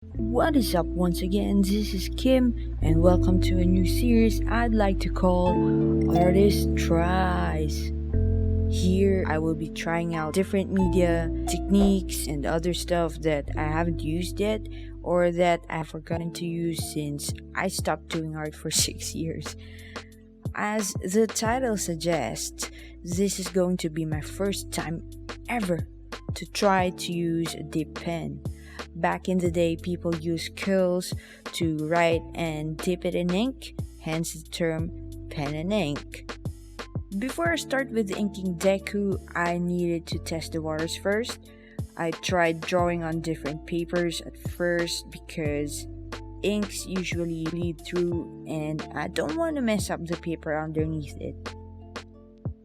What is up once again? This is Kim and welcome to a new series I'd like to call Artist Tries. Here I will be trying out different media, techniques, and other stuff that I haven't used yet or that I've forgotten to use since I stopped doing art for 6 years. As the title suggests, this is going to be my first time ever to try to use a dip pen. Back in the day, people used quills to write and dip it in ink, hence the term pen and ink. Before I start with inking Deku, I needed to test the waters first. I tried drawing on different papers at first because inks usually bleed through and I don't want to mess up the paper underneath it.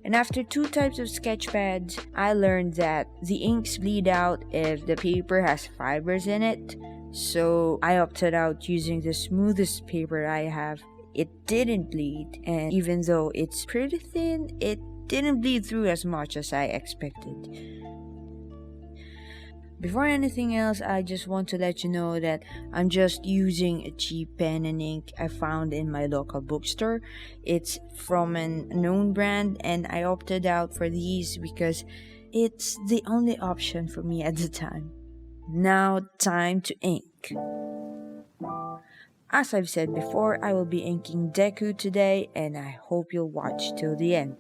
And after 2 types of sketch pads, I learned that the inks bleed out if the paper has fibers in it. So I opted out using the smoothest paper I have. It didn't bleed, and even though it's pretty thin, it didn't bleed through as much as I expected. Before anything else, I just want to let you know that I'm just using a cheap pen and ink I found in my local bookstore. It's from an unknown brand and I opted out for these because it's the only option for me at the time. Now, time to ink. As I've said before, I will be inking Deku today and I hope you'll watch till the end.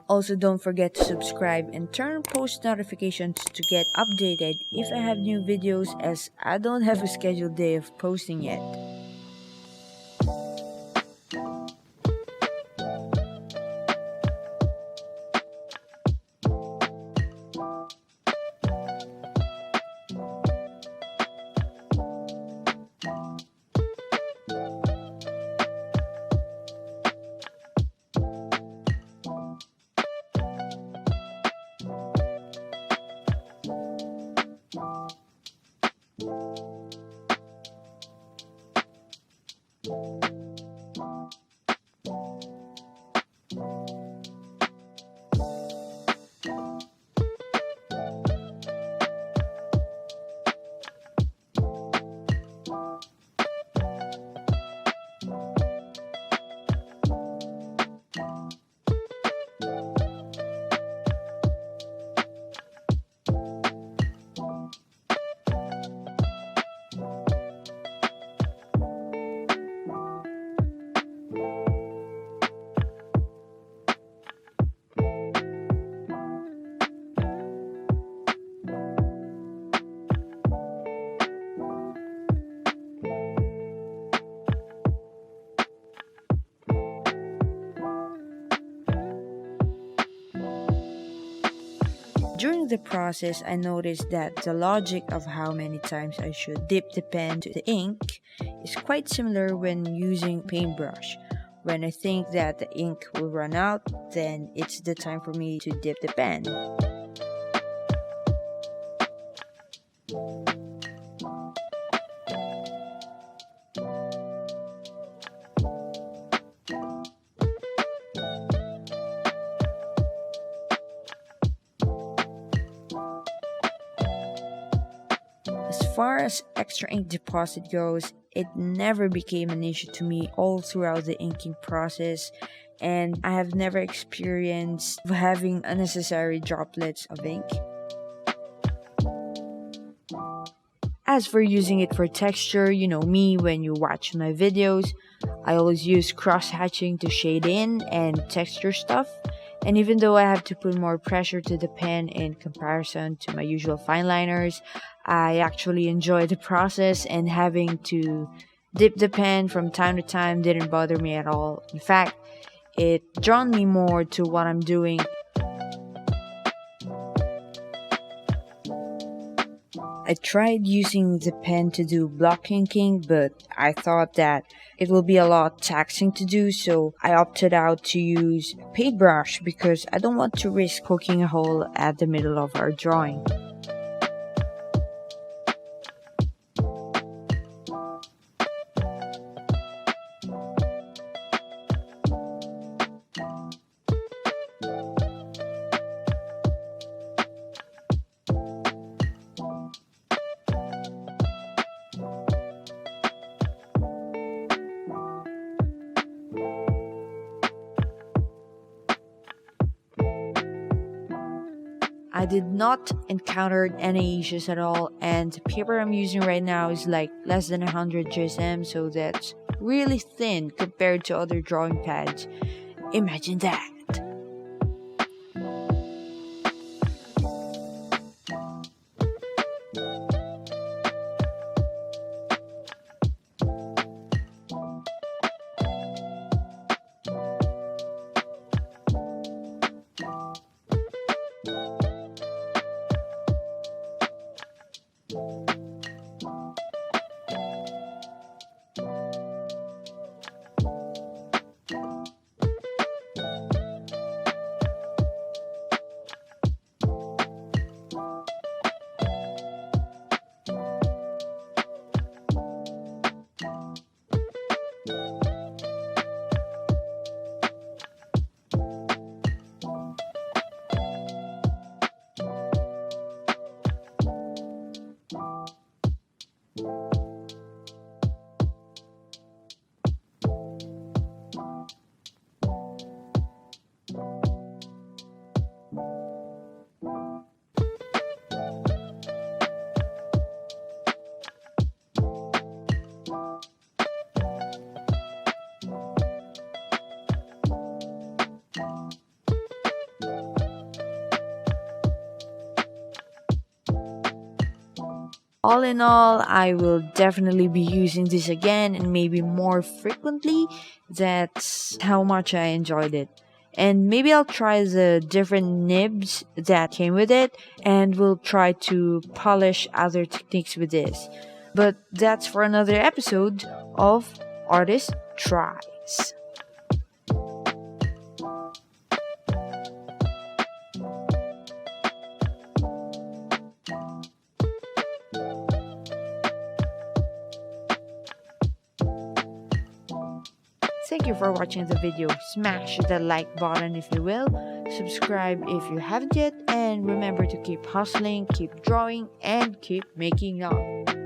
Also, don't forget to subscribe and turn on post notifications to get updated if I have new videos, as I don't have a scheduled day of posting yet. During the process, I noticed that the logic of how many times I should dip the pen to the ink is quite similar when using paintbrush. When I think that the ink will run out, then it's the time for me to dip the pen. As far as extra ink deposit goes, it never became an issue to me all throughout the inking process, and I have never experienced having unnecessary droplets of ink. As for using it for texture, you know me when you watch my videos, I always use cross-hatching to shade in and texture stuff. And even though I have to put more pressure to the pen in comparison to my usual fine liners, I actually enjoy the process, and having to dip the pen from time to time didn't bother me at all. In fact, it drawn me more to what I'm doing. I tried using the pen to do block inking, but I thought that it will be a lot taxing to do, so I opted out to use paintbrush because I don't want to risk poking a hole at the middle of our drawing. I did not encounter any issues at all, and the paper I'm using right now is like less than 100 GSM, so that's really thin compared to other drawing pads. Imagine that. All in all, I will definitely be using this again and maybe more frequently. That's how much I enjoyed it. And maybe I'll try the different nibs that came with it, and we'll try to polish other techniques with this. But that's for another episode of Artist Tries. Thank you for watching the video. Smash the like button if you will. Subscribe if you haven't yet. And remember to keep hustling, keep drawing, and keep making art.